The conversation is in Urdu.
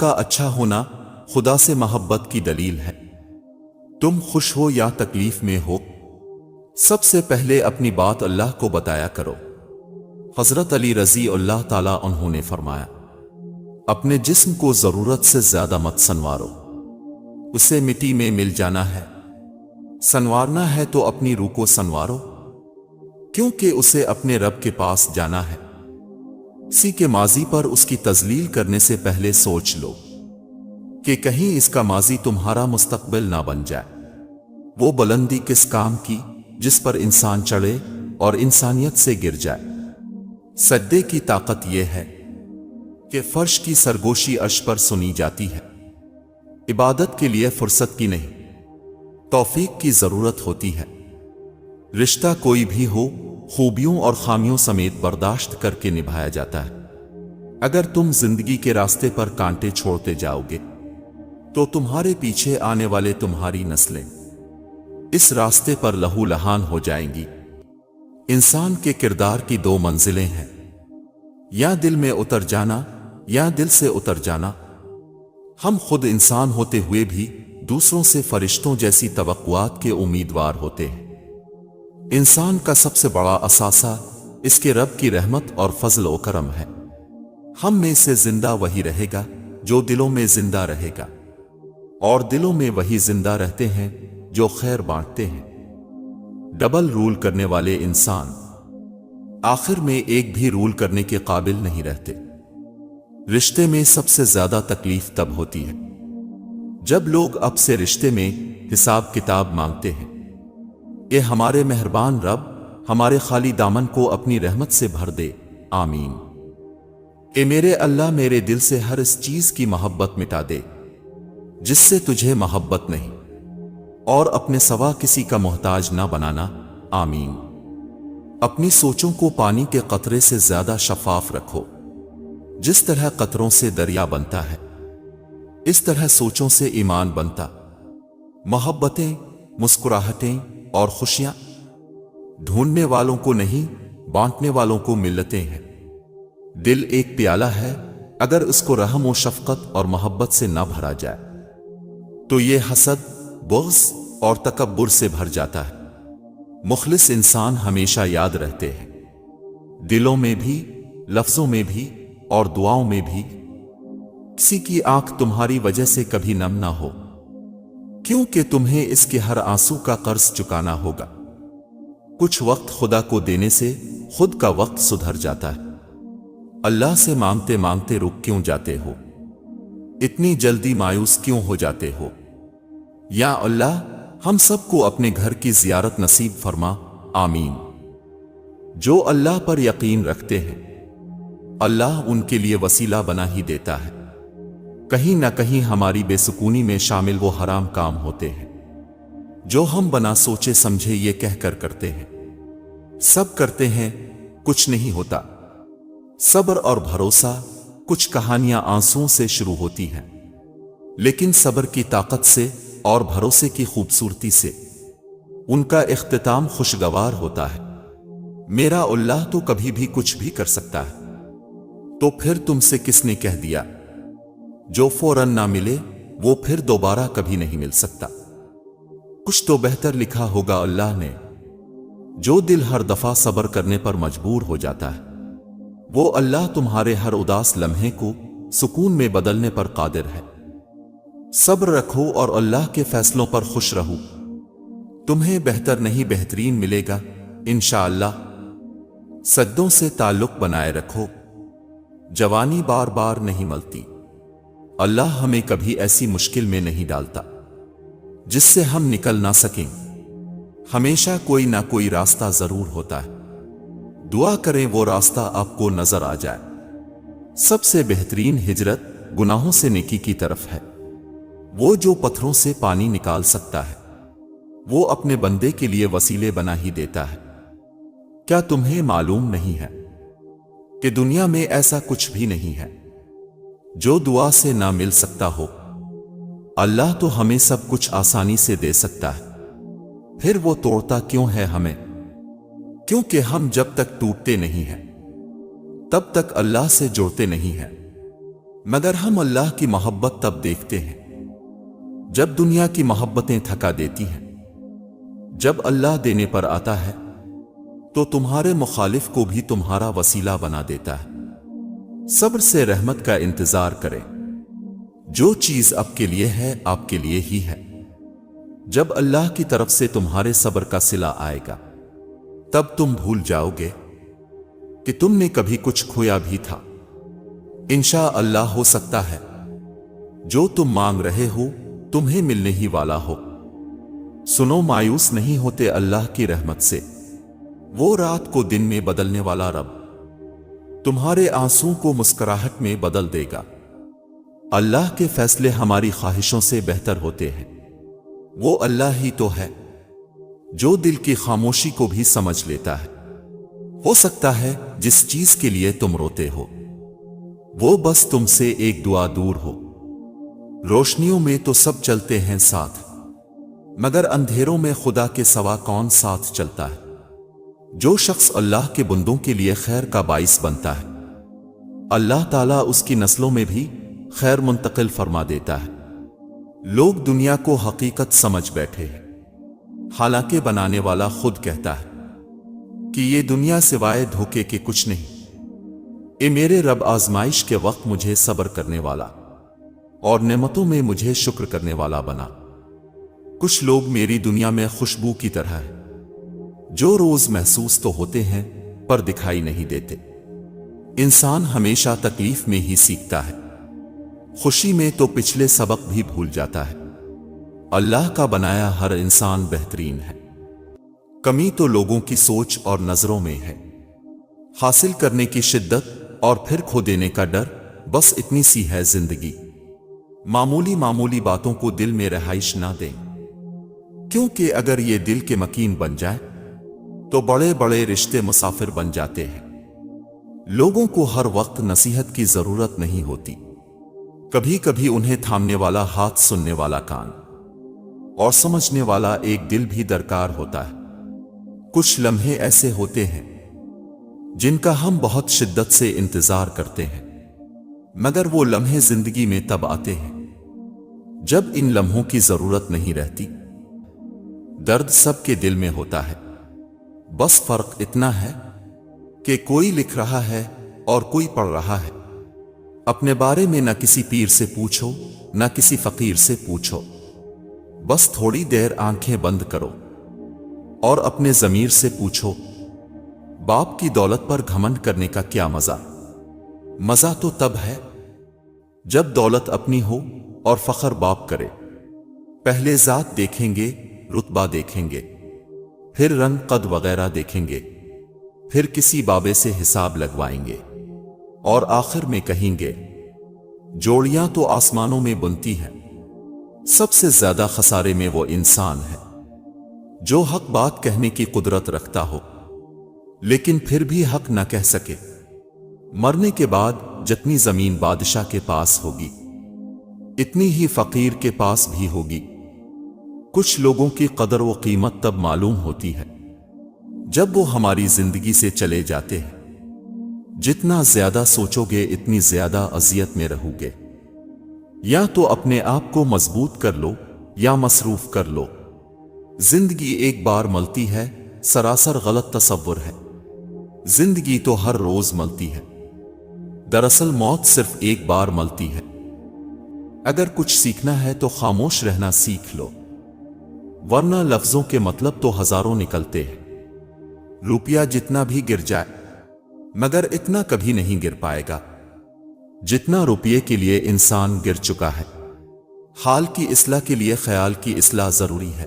کا اچھا ہونا خدا سے محبت کی دلیل ہے۔ تم خوش ہو یا تکلیف میں ہو، سب سے پہلے اپنی بات اللہ کو بتایا کرو۔ حضرت علی رضی اللہ تعالیٰ عنہ نے فرمایا، اپنے جسم کو ضرورت سے زیادہ مت سنوارو، اسے مٹی میں مل جانا ہے۔ سنوارنا ہے تو اپنی روح کو سنوارو، کیونکہ اسے اپنے رب کے پاس جانا ہے۔ کسی کے ماضی پر اس کی تذلیل کرنے سے پہلے سوچ لو کہ کہیں اس کا ماضی تمہارا مستقبل نہ بن جائے۔ وہ بلندی کس کام کی جس پر انسان چڑھے اور انسانیت سے گر جائے۔ سجدے کی طاقت یہ ہے کہ فرش کی سرگوشی عرش پر سنی جاتی ہے۔ عبادت کے لیے فرصت کی نہیں، توفیق کی ضرورت ہوتی ہے۔ رشتہ کوئی بھی ہو، خوبیوں اور خامیوں سمیت برداشت کر کے نبھایا جاتا ہے۔ اگر تم زندگی کے راستے پر کانٹے چھوڑتے جاؤ گے تو تمہارے پیچھے آنے والے تمہاری نسلیں اس راستے پر لہو لہان ہو جائیں گی۔ انسان کے کردار کی دو منزلیں ہیں، یا دل میں اتر جانا یا دل سے اتر جانا۔ ہم خود انسان ہوتے ہوئے بھی دوسروں سے فرشتوں جیسی توقعات کے امیدوار ہوتے ہیں۔ انسان کا سب سے بڑا اثاثہ اس کے رب کی رحمت اور فضل و کرم ہے۔ ہم میں سے زندہ وہی رہے گا جو دلوں میں زندہ رہے گا، اور دلوں میں وہی زندہ رہتے ہیں جو خیر بانٹتے ہیں۔ ڈبل رول کرنے والے انسان آخر میں ایک بھی رول کرنے کے قابل نہیں رہتے۔ رشتے میں سب سے زیادہ تکلیف تب ہوتی ہے جب لوگ اب سے رشتے میں حساب کتاب مانگتے ہیں۔ اے ہمارے مہربان رب، ہمارے خالی دامن کو اپنی رحمت سے بھر دے، آمین۔ اے میرے اللہ، میرے دل سے ہر اس چیز کی محبت مٹا دے جس سے تجھے محبت نہیں، اور اپنے سوا کسی کا محتاج نہ بنانا، آمین۔ اپنی سوچوں کو پانی کے قطرے سے زیادہ شفاف رکھو۔ جس طرح قطروں سے دریا بنتا ہے، اس طرح سوچوں سے ایمان بنتا۔ محبتیں، مسکراہٹیں اور خوشیاں ڈھونڈنے والوں کو نہیں، بانٹنے والوں کو ملتے ہیں۔ دل ایک پیالہ ہے، اگر اس کو رحم و شفقت اور محبت سے نہ بھرا جائے تو یہ حسد، بغض اور تکبر سے بھر جاتا ہے۔ مخلص انسان ہمیشہ یاد رہتے ہیں، دلوں میں بھی، لفظوں میں بھی اور دعاؤں میں بھی۔ کسی کی آنکھ تمہاری وجہ سے کبھی نم نہ ہو، کیونکہ تمہیں اس کے ہر آنسو کا قرض چکانا ہوگا۔ کچھ وقت خدا کو دینے سے خود کا وقت سدھر جاتا ہے۔ اللہ سے مانگتے مانگتے رک کیوں جاتے ہو؟ اتنی جلدی مایوس کیوں ہو جاتے ہو؟ یا اللہ، ہم سب کو اپنے گھر کی زیارت نصیب فرما، آمین۔ جو اللہ پر یقین رکھتے ہیں، اللہ ان کے لیے وسیلہ بنا ہی دیتا ہے۔ کہیں نہ کہیں ہماری بے سکونی میں شامل وہ حرام کام ہوتے ہیں جو ہم بنا سوچے سمجھے یہ کہہ کر کرتے ہیں۔ سب کرتے ہیں، کچھ نہیں ہوتا۔ صبر اور بھروسہ، کچھ کہانیاں آنسوؤں سے شروع ہوتی ہیں، لیکن صبر کی طاقت سے اور بھروسے کی خوبصورتی سے ان کا اختتام خوشگوار ہوتا ہے۔ میرا اللہ تو کبھی بھی کچھ بھی کر سکتا ہے، تو پھر تم سے کس نے کہہ دیا؟ جو فوراً نہ ملے وہ پھر دوبارہ کبھی نہیں مل سکتا۔ کچھ تو بہتر لکھا ہوگا اللہ نے۔ جو دل ہر دفعہ صبر کرنے پر مجبور ہو جاتا ہے، وہ اللہ تمہارے ہر اداس لمحے کو سکون میں بدلنے پر قادر ہے۔ صبر رکھو اور اللہ کے فیصلوں پر خوش رہو، تمہیں بہتر نہیں بہترین ملے گا انشاءاللہ۔ سجدوں سے تعلق بنائے رکھو، جوانی بار بار نہیں ملتی۔ اللہ ہمیں کبھی ایسی مشکل میں نہیں ڈالتا جس سے ہم نکل نہ سکیں۔ ہمیشہ کوئی نہ کوئی راستہ ضرور ہوتا ہے۔ دعا کریں وہ راستہ آپ کو نظر آ جائے۔ سب سے بہترین ہجرت گناہوں سے نیکی کی طرف ہے۔ وہ جو پتھروں سے پانی نکال سکتا ہے، وہ اپنے بندے کے لیے وسیلے بنا ہی دیتا ہے۔ کیا تمہیں معلوم نہیں ہے کہ دنیا میں ایسا کچھ بھی نہیں ہے جو دعا سے نہ مل سکتا ہو؟ اللہ تو ہمیں سب کچھ آسانی سے دے سکتا ہے، پھر وہ توڑتا کیوں ہے ہمیں؟ کیونکہ ہم جب تک ٹوٹتے نہیں ہیں تب تک اللہ سے جڑتے نہیں ہیں۔ مگر ہم اللہ کی محبت تب دیکھتے ہیں جب دنیا کی محبتیں تھکا دیتی ہیں۔ جب اللہ دینے پر آتا ہے تو تمہارے مخالف کو بھی تمہارا وسیلہ بنا دیتا ہے۔ صبر سے رحمت کا انتظار کریں۔ جو چیز آپ کے لیے ہے آپ کے لیے ہی ہے۔ جب اللہ کی طرف سے تمہارے صبر کا صلہ آئے گا تب تم بھول جاؤ گے کہ تم نے کبھی کچھ کھویا بھی تھا۔ انشاءاللہ ہو سکتا ہے جو تم مانگ رہے ہو تمہیں ملنے ہی والا ہو۔ سنو، مایوس نہیں ہوتے اللہ کی رحمت سے۔ وہ رات کو دن میں بدلنے والا رب تمہارے آنسوں کو مسکراہٹ میں بدل دے گا۔ اللہ کے فیصلے ہماری خواہشوں سے بہتر ہوتے ہیں۔ وہ اللہ ہی تو ہے جو دل کی خاموشی کو بھی سمجھ لیتا ہے۔ ہو سکتا ہے جس چیز کے لیے تم روتے ہو وہ بس تم سے ایک دعا دور ہو۔ روشنیوں میں تو سب چلتے ہیں ساتھ، مگر اندھیروں میں خدا کے سوا کون ساتھ چلتا ہے؟ جو شخص اللہ کے بندوں کے لیے خیر کا باعث بنتا ہے اللہ تعالیٰ اس کی نسلوں میں بھی خیر منتقل فرما دیتا ہے۔ لوگ دنیا کو حقیقت سمجھ بیٹھے ہیں، حالانکہ بنانے والا خود کہتا ہے کہ یہ دنیا سوائے دھوکے کے کچھ نہیں۔ اے میرے رب، آزمائش کے وقت مجھے صبر کرنے والا اور نعمتوں میں مجھے شکر کرنے والا بنا۔ کچھ لوگ میری دنیا میں خوشبو کی طرح ہیں جو روز محسوس تو ہوتے ہیں پر دکھائی نہیں دیتے۔ انسان ہمیشہ تکلیف میں ہی سیکھتا ہے، خوشی میں تو پچھلے سبق بھی بھول جاتا ہے۔ اللہ کا بنایا ہر انسان بہترین ہے، کمی تو لوگوں کی سوچ اور نظروں میں ہے۔ حاصل کرنے کی شدت اور پھر کھو دینے کا ڈر، بس اتنی سی ہے زندگی۔ معمولی معمولی باتوں کو دل میں رہائش نہ دیں، کیونکہ اگر یہ دل کے مکین بن جائے تو بڑے بڑے رشتے مسافر بن جاتے ہیں۔ لوگوں کو ہر وقت نصیحت کی ضرورت نہیں ہوتی، کبھی کبھی انہیں تھامنے والا ہاتھ، سننے والا کان اور سمجھنے والا ایک دل بھی درکار ہوتا ہے۔ کچھ لمحے ایسے ہوتے ہیں جن کا ہم بہت شدت سے انتظار کرتے ہیں، مگر وہ لمحے زندگی میں تب آتے ہیں جب ان لمحوں کی ضرورت نہیں رہتی۔ درد سب کے دل میں ہوتا ہے، بس فرق اتنا ہے کہ کوئی لکھ رہا ہے اور کوئی پڑھ رہا ہے۔ اپنے بارے میں نہ کسی پیر سے پوچھو نہ کسی فقیر سے پوچھو، بس تھوڑی دیر آنکھیں بند کرو اور اپنے ضمیر سے پوچھو، باپ کی دولت پر گھمنڈ کرنے کا کیا مزہ؟ مزہ تو تب ہے جب دولت اپنی ہو اور فخر باپ کرے۔ پہلے ذات دیکھیں گے، رتبہ دیکھیں گے، پھر رنگ قد وغیرہ دیکھیں گے، پھر کسی بابے سے حساب لگوائیں گے اور آخر میں کہیں گے جوڑیاں تو آسمانوں میں بنتی ہیں۔ سب سے زیادہ خسارے میں وہ انسان ہے جو حق بات کہنے کی قدرت رکھتا ہو لیکن پھر بھی حق نہ کہہ سکے۔ مرنے کے بعد جتنی زمین بادشاہ کے پاس ہوگی اتنی ہی فقیر کے پاس بھی ہوگی۔ کچھ لوگوں کی قدر و قیمت تب معلوم ہوتی ہے جب وہ ہماری زندگی سے چلے جاتے ہیں۔ جتنا زیادہ سوچو گے اتنی زیادہ اذیت میں رہو گے۔ یا تو اپنے آپ کو مضبوط کر لو یا مصروف کر لو۔ زندگی ایک بار ملتی ہے، سراسر غلط تصور ہے۔ زندگی تو ہر روز ملتی ہے، دراصل موت صرف ایک بار ملتی ہے۔ اگر کچھ سیکھنا ہے تو خاموش رہنا سیکھ لو، ورنہ لفظوں کے مطلب تو ہزاروں نکلتے ہیں۔ روپیہ جتنا بھی گر جائے مگر اتنا کبھی نہیں گر پائے گا جتنا روپیے کے لیے انسان گر چکا ہے۔ حال کی اصلاح کے لیے خیال کی اصلاح ضروری ہے۔